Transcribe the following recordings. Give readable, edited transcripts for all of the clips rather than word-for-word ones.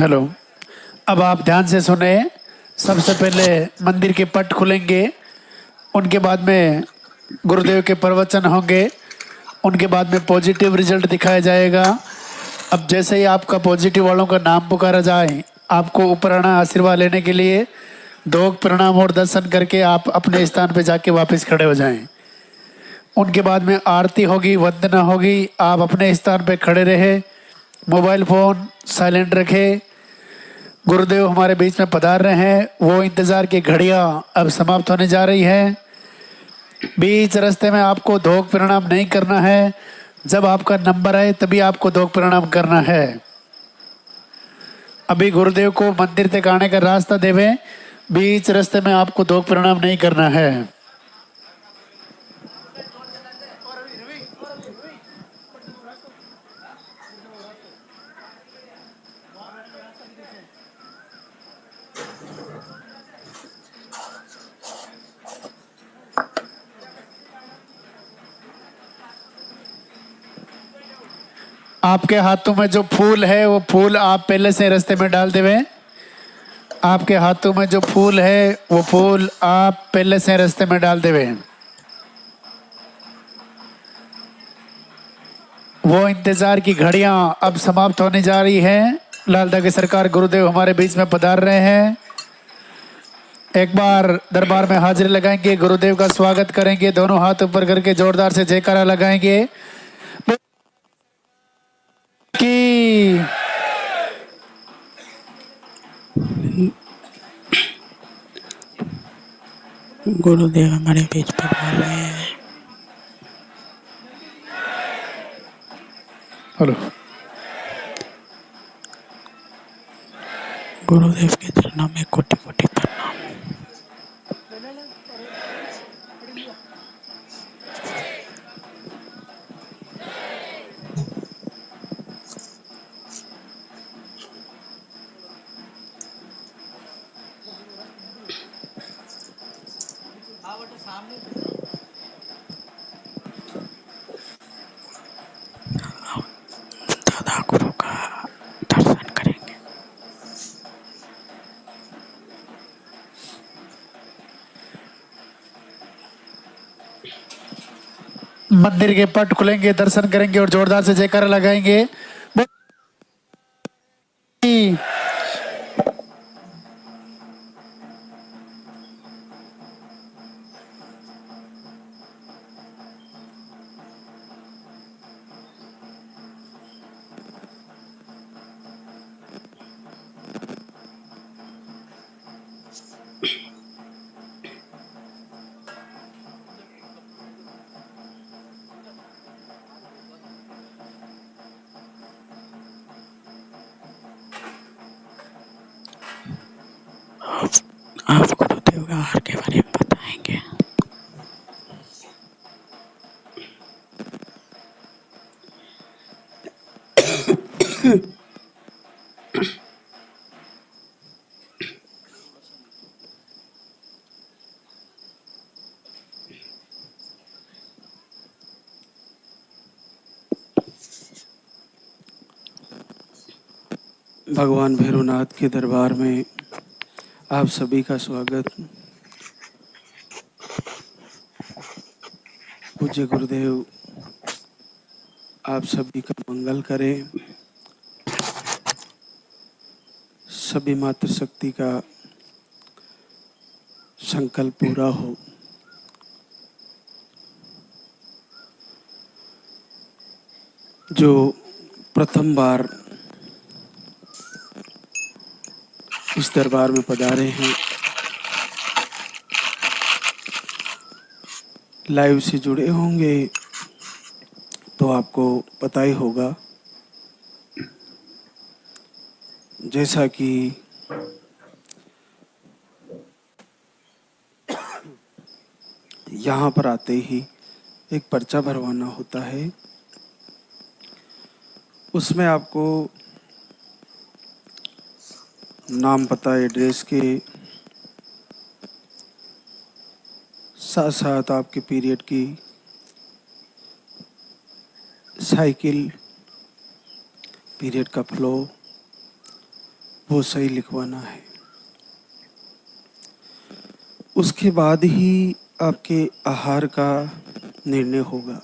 Hello. अब आप ध्यान से सुने। सबसे पहले मंदिर के पट खुलेंगे, उनके बाद में गुरुदेव के प्रवचन होंगे, उनके बाद में पॉजिटिव रिजल्ट दिखाया जाएगा। अब जैसे ही आपका पॉजिटिव वालों का नाम पुकारा जाए, आपको ऊपर आना आशीर्वाद लेने के लिए। दो प्रणाम और दर्शन करके आप अपने स्थान पे जाके वापस खड़े हो जाएं। उनके बाद में आरती होगी, वंदना होगी। आप अपने स्थान पे खड़े रहे, मोबाइल फ़ोन साइलेंट रखें। गुरुदेव हमारे बीच में पधार रहे हैं, वो इंतजार की घड़ियां अब समाप्त होने जा रही है। बीच रास्ते में आपको धोख प्रणाम नहीं करना है। जब आपका नंबर आए तभी आपको धोख प्रणाम करना है। अभी गुरुदेव को मंदिर तक आने का रास्ता देवे, बीच रास्ते में आपको धोख प्रणाम नहीं करना है। आपके हाथों में जो फूल है वो फूल आप पहले से रास्ते में डाल देवे। आपके हाथों में जो फूल है वो फूल आप पहले से रास्ते में डाल देवे। वो इंतजार की घड़ियां अब समाप्त होने जा रही हैं। लालदा की सरकार गुरुदेव हमारे बीच में पधार रहे हैं। एक बार दरबार में हाजिरी लगाएंगे, गुरुदेव का स्वागत करेंगे, दोनों हाथ ऊपर करके जोरदार से जयकारा लगाएंगे कि गुरुदेव हमारे बीच पधार रहे हैं। हेलो। गुरुदेव के चरणों में कोटि कोटि प्रणाम। दादा गुरु का दर्शन करेंगे। मंदिर के पट खुलेंगे, दर्शन करेंगे और जोरदार से जयकारा लगाएंगे। आप गुरुदेव का आहार के बारे में बताएंगे। भगवान भैरवनाथ के दरबार में आप सभी का स्वागत। पूज्य गुरुदेव आप सभी का मंगल करें। सभी मातृशक्ति का संकल्प पूरा हो। जो प्रथम बार इस दरबार में पधारे हैं, लाइव से जुड़े होंगे तो आपको पता ही होगा। जैसा कि यहाँ पर आते ही एक पर्चा भरवाना होता है, उसमें आपको नाम, पता, एड्रेस के साथ साथ आपके पीरियड की साइकिल, पीरियड का फ्लो, वो सही लिखवाना है। उसके बाद ही आपके आहार का निर्णय होगा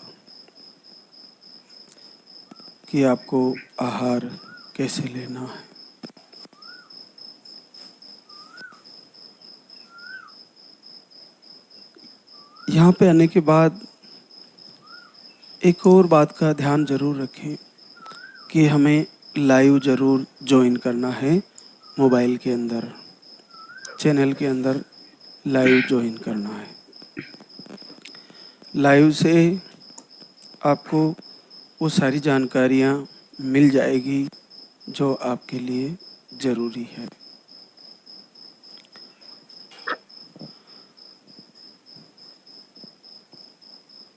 कि आपको आहार कैसे लेना है। यहाँ पे आने के बाद एक और बात का ध्यान ज़रूर रखें कि हमें लाइव ज़रूर ज्वाइन करना है। मोबाइल के अंदर चैनल के अंदर लाइव ज्वाइन करना है। लाइव से आपको वो सारी जानकारियाँ मिल जाएगी जो आपके लिए ज़रूरी है।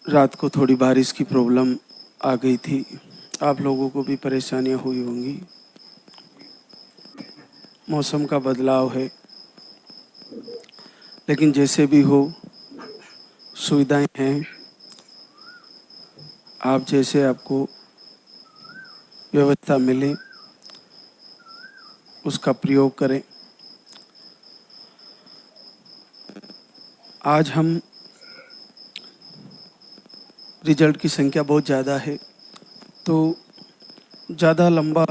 रात को थोड़ी बारिश की प्रॉब्लम आ गई थी, आप लोगों को भी परेशानियां हुई होंगी। मौसम का बदलाव है, लेकिन जैसे भी हो सुविधाएं हैं। आप जैसे आपको व्यवस्था मिले उसका प्रयोग करें। आज हम रिजल्ट की संख्या बहुत ज़्यादा है, तो ज़्यादा लंबा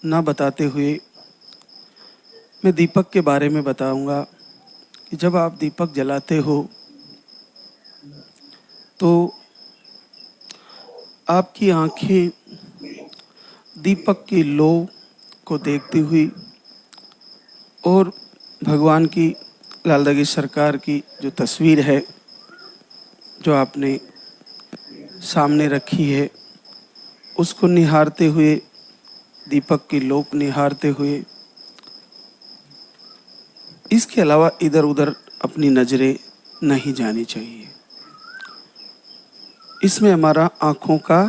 ना बताते हुए मैं दीपक के बारे में बताऊंगा कि जब आप दीपक जलाते हो तो आपकी आंखें दीपक की लौ को देखती हुई और भगवान की लालदागी सरकार की जो तस्वीर है जो आपने सामने रखी है उसको निहारते हुए, दीपक की लौ को निहारते हुए, इसके अलावा इधर उधर अपनी नज़रें नहीं जानी चाहिए। इसमें हमारा आँखों का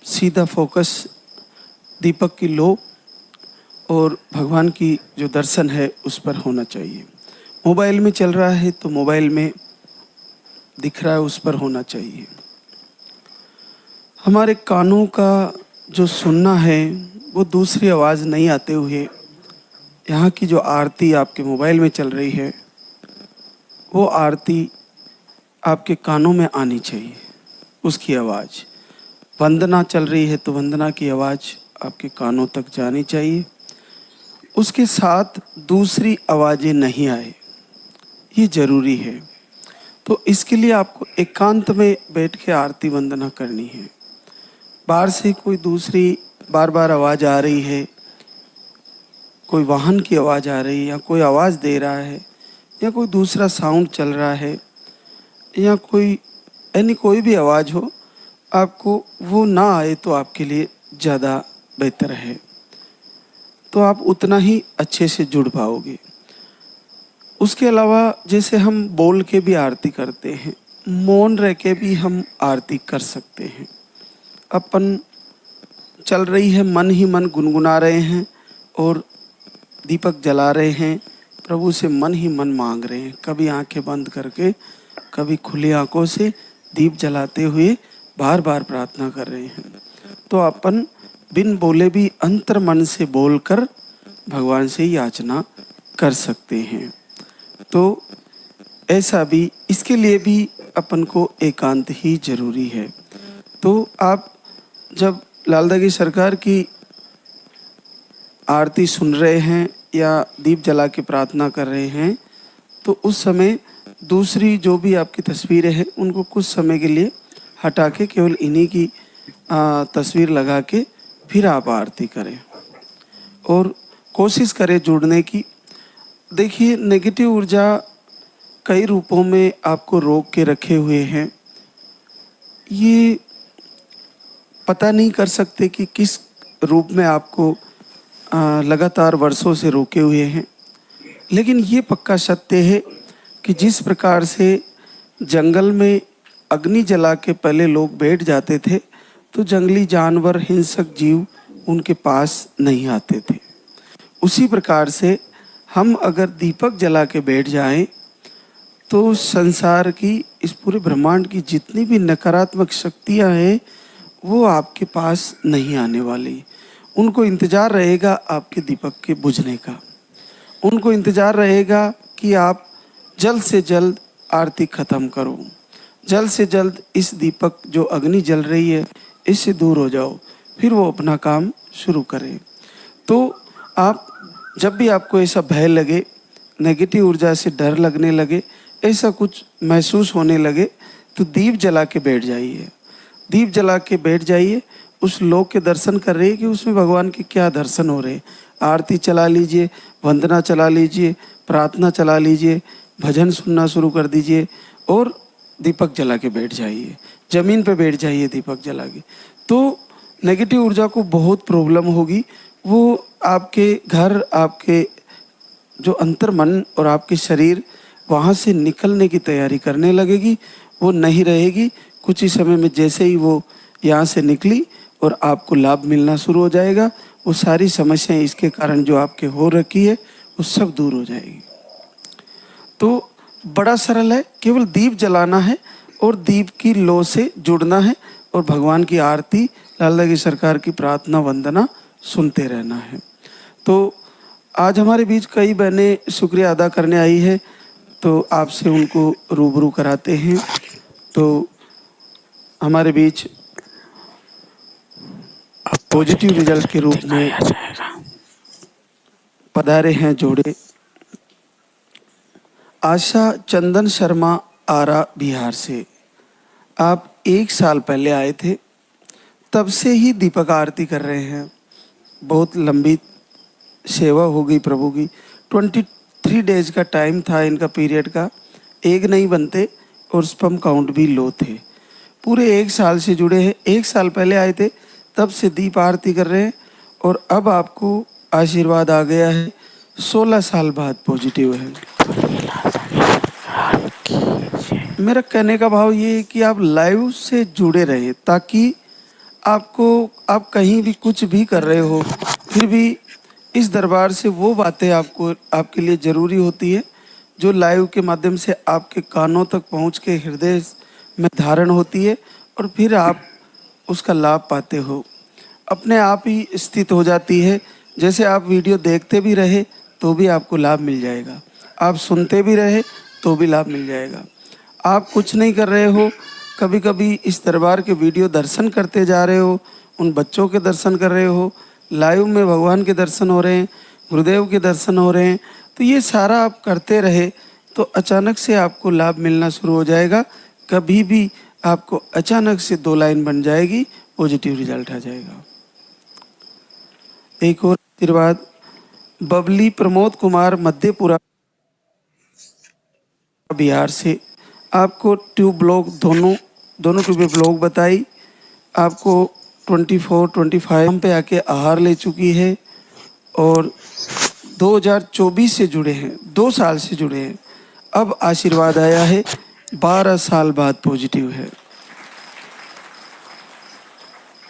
सीधा फोकस दीपक की लौ और भगवान की जो दर्शन है उस पर होना चाहिए। मोबाइल में चल रहा है तो मोबाइल में दिख रहा है उस पर होना चाहिए। हमारे कानों का जो सुनना है वो दूसरी आवाज़ नहीं आते हुए, यहाँ की जो आरती आपके मोबाइल में चल रही है वो आरती आपके कानों में आनी चाहिए, उसकी आवाज़। वंदना चल रही है तो वंदना की आवाज़ आपके कानों तक जानी चाहिए, उसके साथ दूसरी आवाज़ें नहीं आए, ये ज़रूरी है। तो इसके लिए आपको एकांत में बैठ के आरती वंदना करनी है। बाहर से कोई दूसरी बार बार आवाज़ आ रही है, कोई वाहन की आवाज़ आ रही है या कोई आवाज़ दे रहा है या कोई दूसरा साउंड चल रहा है या कोई भी आवाज़ हो, आपको वो ना आए तो आपके लिए ज़्यादा बेहतर है। तो आप उतना ही अच्छे से जुड़ पाओगे। उसके अलावा जैसे हम बोल के भी आरती करते हैं, मौन रह के भी हम आरती कर सकते हैं। अपन चल रही है, मन ही मन गुनगुना रहे हैं और दीपक जला रहे हैं, प्रभु से मन ही मन मांग रहे हैं। कभी आंखें बंद करके, कभी खुली आंखों से दीप जलाते हुए बार बार प्रार्थना कर रहे हैं। तो अपन बिन बोले भी अंतर मन से बोलकर भगवान से याचना कर सकते हैं। तो ऐसा भी, इसके लिए भी अपन को एकांत ही जरूरी है। तो आप जब लालदागी सरकार की आरती सुन रहे हैं या दीप जला के प्रार्थना कर रहे हैं तो उस समय दूसरी जो भी आपकी तस्वीरें हैं उनको कुछ समय के लिए हटा के केवल इन्हीं की तस्वीर लगा के फिर आप आरती करें और कोशिश करें जुड़ने की। देखिए, नेगेटिव ऊर्जा कई रूपों में आपको रोक के रखे हुए हैं। ये पता नहीं कर सकते कि किस रूप में आपको लगातार वर्षों से रोके हुए हैं, लेकिन ये पक्का सत्य है कि जिस प्रकार से जंगल में अग्नि जला के पहले लोग बैठ जाते थे तो जंगली जानवर, हिंसक जीव उनके पास नहीं आते थे, उसी प्रकार से हम अगर दीपक जला के बैठ जाएं तो संसार की, इस पूरे ब्रह्मांड की जितनी भी नकारात्मक शक्तियां हैं वो आपके पास नहीं आने वाली। उनको इंतज़ार रहेगा आपके दीपक के बुझने का। उनको इंतज़ार रहेगा कि आप जल्द से जल्द आरती ख़त्म करो, जल्द से जल्द इस दीपक जो अग्नि जल रही है इससे दूर हो जाओ, फिर वो अपना काम शुरू करें। तो आप जब भी आपको ऐसा भय लगे, नेगेटिव ऊर्जा से डर लगने लगे, ऐसा कुछ महसूस होने लगे, तो दीप जला के बैठ जाइए। दीप जला के बैठ जाइए, उस लोक के दर्शन कर रही है कि उसमें भगवान के क्या दर्शन हो रहे हैं। आरती चला लीजिए, वंदना चला लीजिए, प्रार्थना चला लीजिए, भजन सुनना शुरू कर दीजिए और दीपक जला के बैठ जाइए। ज़मीन पे बैठ जाइए दीपक जला के। तो नेगेटिव ऊर्जा को बहुत प्रॉब्लम होगी। वो आपके घर, आपके जो अंतर मन और आपके शरीर वहाँ से निकलने की तैयारी करने लगेगी। वो नहीं रहेगी। कुछ ही समय में जैसे ही वो यहाँ से निकली और आपको लाभ मिलना शुरू हो जाएगा, वो सारी समस्याएं इसके कारण जो आपके हो रखी है वो सब दूर हो जाएगी। तो बड़ा सरल है, केवल दीप जलाना है और दीप की लो से जुड़ना है और भगवान की आरती, लाला की सरकार की प्रार्थना वंदना सुनते रहना है। तो आज हमारे बीच कई बहनें शुक्रिया अदा करने आई है, तो आपसे उनको रूबरू कराते हैं। तो हमारे बीच पॉजिटिव रिजल्ट के रूप में दिखाया जाएगा। पधारे हैं जोड़े आशा चंदन शर्मा, आरा बिहार से। आप 1 साल पहले आए थे, तब से ही दीपक आरती कर रहे हैं। बहुत लंबी सेवा हो गई प्रभु की। 23 डेज का टाइम था इनका पीरियड का, एक नहीं बनते और स्पर्म काउंट भी लो थे। पूरे 1 साल से जुड़े हैं। 1 साल पहले आए थे, तब से दीप आरती कर रहे हैं और अब आपको आशीर्वाद आ गया है। 16 साल बाद पॉजिटिव है। मेरा कहने का भाव ये है कि आप लाइव से जुड़े रहे, ताकि आप कहीं भी कुछ भी कर रहे हो, फिर भी इस दरबार से वो बातें आपके लिए ज़रूरी होती है जो लाइव के माध्यम से आपके कानों तक पहुंच के हृदय में धारण होती है और फिर आप उसका लाभ पाते हो। अपने आप ही स्थित हो जाती है। जैसे आप वीडियो देखते भी रहे तो भी आपको लाभ मिल जाएगा, आप सुनते भी रहे तो भी लाभ मिल जाएगा। आप कुछ नहीं कर रहे हो, कभी कभी इस दरबार के वीडियो दर्शन करते जा रहे हो, उन बच्चों के दर्शन कर रहे हो, लाइव में भगवान के दर्शन हो रहे हैं, गुरुदेव के दर्शन हो रहे हैं, तो ये सारा आप करते रहे तो अचानक से आपको लाभ मिलना शुरू हो जाएगा। कभी भी आपको अचानक से 2 लाइन बन जाएगी, पॉजिटिव रिजल्ट आ जाएगा। एक और आशीर्वाद बबली प्रमोद कुमार, मध्यपुरा बिहार से। आपको ट्यूब ब्लॉक दोनों ट्यूबें ब्लॉक बताई। आपको 24-25 पे आके आहार ले चुकी है और 2024 से जुड़े हैं, 2 साल से जुड़े हैं। अब आशीर्वाद आया है, 12 साल बाद पॉजिटिव है।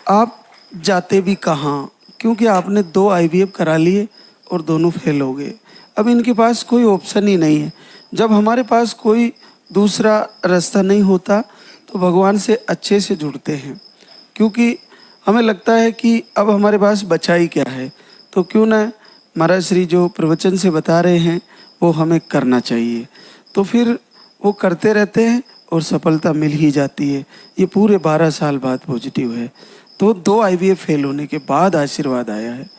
आप जाते भी कहाँ, क्योंकि आपने 2 IVF करा लिए और दोनों फेल हो गए। अब इनके पास कोई ऑप्शन ही नहीं है। जब हमारे पास कोई दूसरा रास्ता नहीं होता तो भगवान से अच्छे से जुड़ते हैं, क्योंकि हमें लगता है कि अब हमारे पास बचा ही क्या है, तो क्यों ना महाराज श्री जो प्रवचन से बता रहे हैं वो हमें करना चाहिए। तो फिर वो करते रहते हैं और सफलता मिल ही जाती है। ये पूरे 12 साल बाद पॉजिटिव है। तो 2 IVF फेल होने के बाद आशीर्वाद आया है।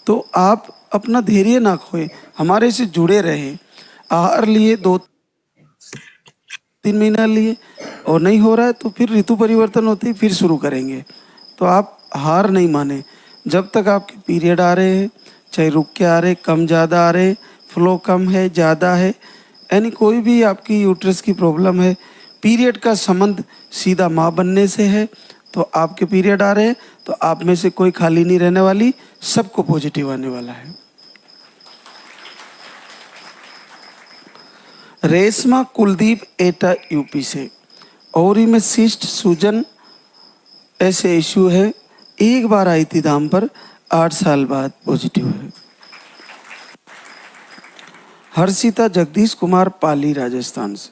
तो आप अपना धैर्य ना खोए, हमारे से जुड़े रहें। आहार लिए 2-3 महीना लिए और नहीं हो रहा है तो फिर ऋतु परिवर्तन होते ही फिर शुरू करेंगे। तो आप हार नहीं माने। जब तक आपके पीरियड आ रहे हैं, चाहे रुक के आ रहे, कम ज़्यादा आ रहे, फ्लो कम है ज़्यादा है, यानी कोई भी आपकी यूट्रस की प्रॉब्लम है, पीरियड का संबंध सीधा माँ बनने से है, तो आपके पीरियड आ रहे हैं तो आप में से कोई खाली नहीं रहने वाली, सबको पॉजिटिव आने वाला है। रेशमा कुलदीप, एटा यूपी से। ओवरी में सिस्ट सूजन ऐसे इश्यू है, एक बार आई थी दाम पर, 8 साल बाद पॉजिटिव है। हर्षिता जगदीश कुमार, पाली राजस्थान से।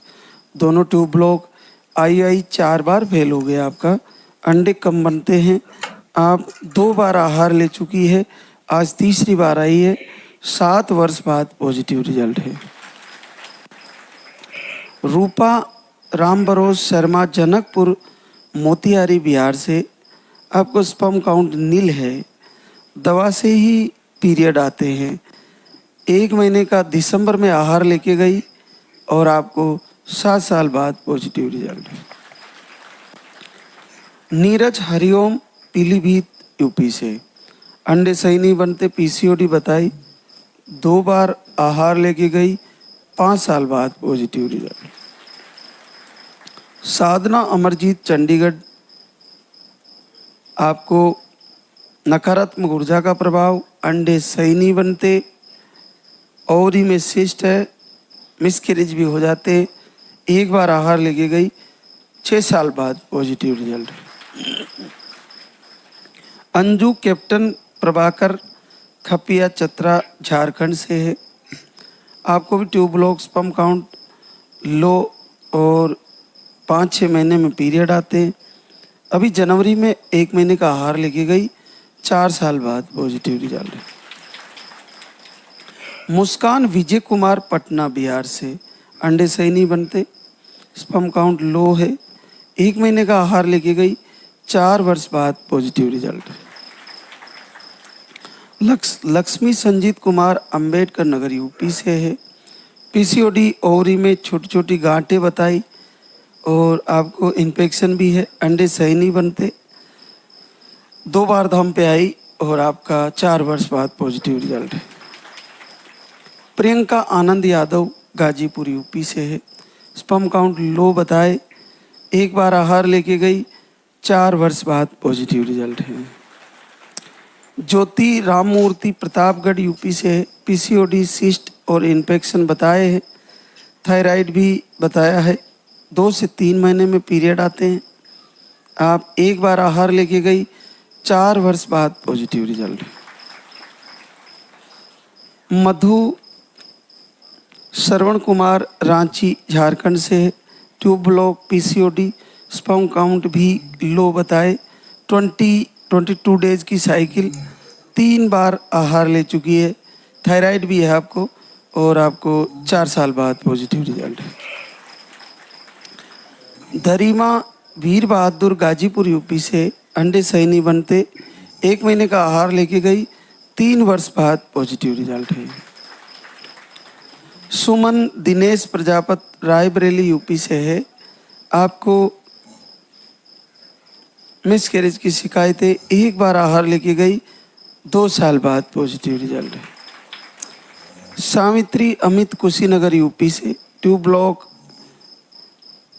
दोनों tube block I 4 bar fail हो गया आपका, अंडे कम बनते हैं। आप 2 बार आहार ले चुकी है, आज तीसरी बार आई है। 7 वर्ष बाद पॉजिटिव रिजल्ट है। रूपा राम बरोज शर्मा जनकपुर मोतिहारी बिहार से, आपको स्पर्म काउंट नील है। दवा से ही पीरियड आते हैं। 1 महीने का दिसंबर में आहार लेके गई और आपको 7 साल बाद पॉजिटिव रिजल्ट है। नीरज हरिओम पीलीभीत यूपी से, अंडे सही नहीं बनते, पीसीओडी बताई, 2 बार आहार लेके गई, 5 साल बाद पॉजिटिव रिजल्ट। साधना अमरजीत चंडीगढ़, आपको नकारात्मक ऊर्जा का प्रभाव, अंडे सही नहीं बनते, ओवरी में सिस्ट है, मिसकैरेज भी हो जाते। 1 बार आहार लेके गई, 6 साल बाद positive result. Anju captain Prabhakar Khapiya Chatra Jharkhand से है, आपको भी tube block, sperm count low और 5-6 महीने में पीरियड आते हैं। अभी जनवरी में 1 महीने का आहार लेके गई, 4 साल बाद पॉजिटिव रिजल्ट है। मुस्कान विजय कुमार पटना बिहार से, अंडे सही नहीं बनते, स्पर्म काउंट लो है, 1 महीने का आहार लेके गई, 4 वर्ष बाद पॉजिटिव रिजल्ट है। लक्ष्मी संजीत कुमार अंबेडकर नगर यूपी से है, पीसीओडी, ओवरी में छोटी छोटी गांठें बताई और आपको इन्फेक्शन भी है, अंडे सही नहीं बनते, 2 बार धाम पे आई और आपका 4 वर्ष बाद पॉजिटिव रिजल्ट है। प्रियंका आनंद यादव गाजीपुर यूपी से है, स्पर्म काउंट लो बताए, 1 बार आहार लेके गई, 4 वर्ष बाद पॉजिटिव रिजल्ट है। ज्योति राममूर्ति प्रतापगढ़ यूपी से है, पीसीओडी, सिस्ट और इन्फेक्शन बताए हैं, थायराइड भी बताया है, 2 से 3 महीने में पीरियड आते हैं। आप 1 बार आहार लेके गई, 4 वर्ष बाद पॉजिटिव रिजल्ट है। मधु श्रवण कुमार रांची झारखंड से है, tube block, PCOD, sperm count भी लो बताए, 22 डेज की साइकिल, 3 बार आहार ले चुकी है, थायराइड भी है आपको और आपको 4 साल बाद पॉजिटिव रिजल्ट है। धरीमा वीर बहादुर गाजीपुर यूपी से, अंडे सही नहीं बनते, 1 महीने का आहार लेके गई, 3 वर्ष बाद पॉजिटिव रिजल्ट है। सुमन दिनेश प्रजापति रायबरेली यूपी से है, आपको मिसकैरेज की शिकायत है, 1 बार आहार लेके गई, 2 साल बाद पॉजिटिव रिजल्ट है। सावित्री अमित कुशीनगर यूपी से, ट्यूब ब्लॉक,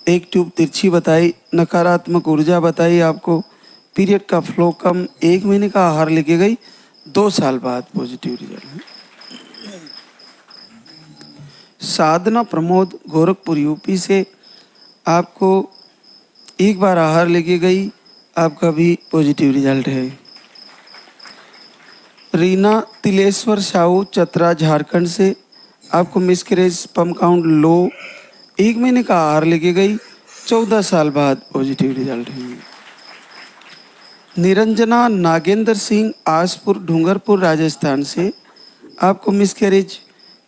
1 ट्यूब तिरछी बताई, नकारात्मक ऊर्जा बताई, आपको पीरियड का फ्लो कम, 1 महीने का आहार लेके गई, 2 साल बाद पॉजिटिव रिजल्ट है। साधना प्रमोद गोरखपुर यूपी से, आपको 1 बार आहार लेके गई, आपका भी पॉजिटिव रिजल्ट है। रीना तिलेश्वर साहू चतरा झारखंड से, आपको मिसकैरेज, स्पर्म काउंट लो, 1 महीने का आहार लेके गई, 14 साल बाद पॉजिटिव रिजल्ट है। निरंजना नागेंद्र सिंह आसपुर डूंगरपुर राजस्थान से, आपको मिसकैरेज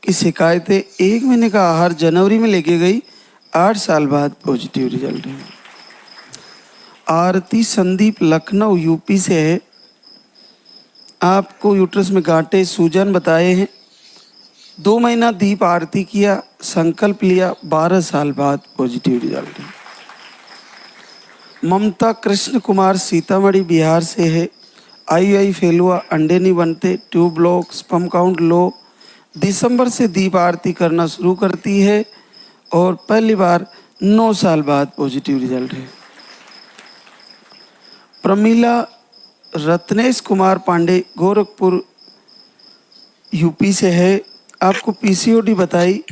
की शिकायत है, 1 महीने का आहार जनवरी में लेके गई, 8 साल बाद पॉजिटिव रिजल्ट है। आरती संदीप लखनऊ यूपी से है, आपको यूट्रस में गांठें, सूजन बताए हैं, 2 महीना दीप आरती किया, संकल्प लिया, 12 साल बाद पॉजिटिव रिजल्ट है। ममता कृष्ण कुमार सीतामढ़ी बिहार से है, IUI फेल हुआ, अंडे नहीं बनते, tube block, sperm count low, दिसंबर से दीप आरती करना शुरू करती है और पहली बार 9 साल बाद पॉजिटिव रिजल्ट है। प्रमीला रत्नेश कुमार पांडे गोरखपुर यूपी से है, आपको पीसीओडी बताई,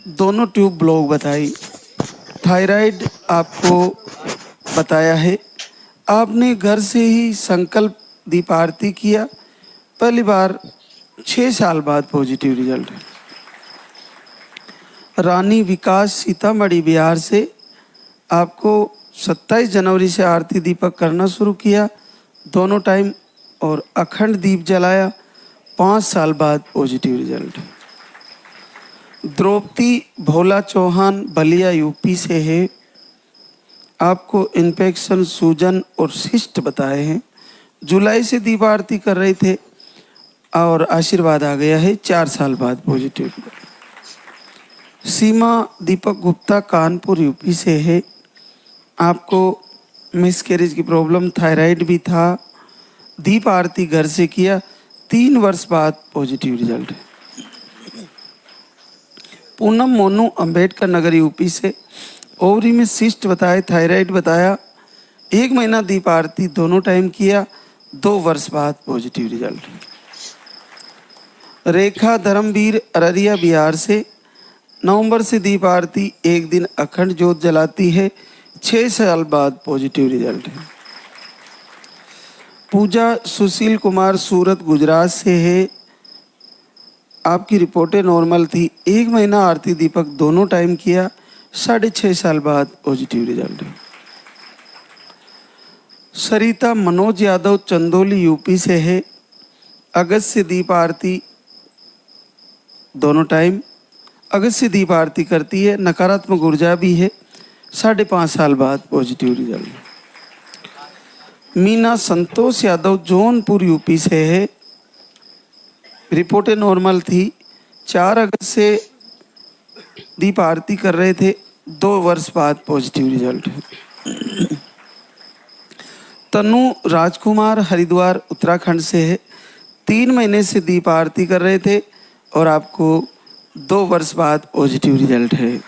दोनों ट्यूब ब्लॉक बताई, थायराइड आपको बताया है, आपने घर से ही संकल्प दीप आरती किया, पहली बार 6 साल बाद पॉजिटिव रिजल्ट है। रानी विकास सीतामढ़ी बिहार से, आपको 27 जनवरी से आरती दीपक करना शुरू किया दोनों टाइम और अखंड दीप जलाया। 5 साल बाद पॉजिटिव रिजल्ट। द्रौपदी भोला चौहान बलिया यूपी से है। आपको इन्फेक्शन, सूजन और सिस्ट बताए हैं। जुलाई से दीप आरती कर रहे थे और आशीर्वाद आ गया है। 4 साल बाद पॉजिटिव। सीमा दीपक गुप्ता कानपुर यूपी से है। आपको मिसकैरेज की प्रॉब्लम, थायराइड भी था। दीप आरती घर से किया। 3 वर्ष बाद पॉजिटिव रिजल्ट है। पूनम मोनू अंबेडकर नगर यूपी से। ओवरी में सिस्ट बताए, थायराइड बताया। 1 महीना दीप आरती दोनों टाइम किया। 2 वर्ष बाद पॉजिटिव रिजल्ट। रेखा धर्मवीर अररिया बिहार से। नवंबर से दीप आरती 1 दिन अखंड ज्योत जलाती है। 6 साल बाद पॉजिटिव रिजल्ट है। पूजा सुशील कुमार सूरत गुजरात से है। आपकी रिपोर्टें नॉर्मल थी। 1 महीना आरती दीपक दोनों टाइम किया। 6.5 साल बाद पॉजिटिव रिजल्ट है। सरिता मनोज यादव चंदौली यूपी से है। अगस्त से दीप आरती दोनों टाइम, अगस्त से दीप आरती करती है। नकारात्मक ऊर्जा भी है। 5.5 साल बाद positive result. Meena Santosh Yadav Jaunpur UP से है। रिपोर्टें नॉर्मल थी। 4 अगस्त से दीप आरती कर रहे थे। 2 वर्ष बाद पॉजिटिव रिजल्ट है। तनु राजकुमार हरिद्वार उत्तराखंड से है। 3 महीने से दीप आरती कर रहे थे और आपको 2 वर्ष बाद पॉजिटिव रिजल्ट है।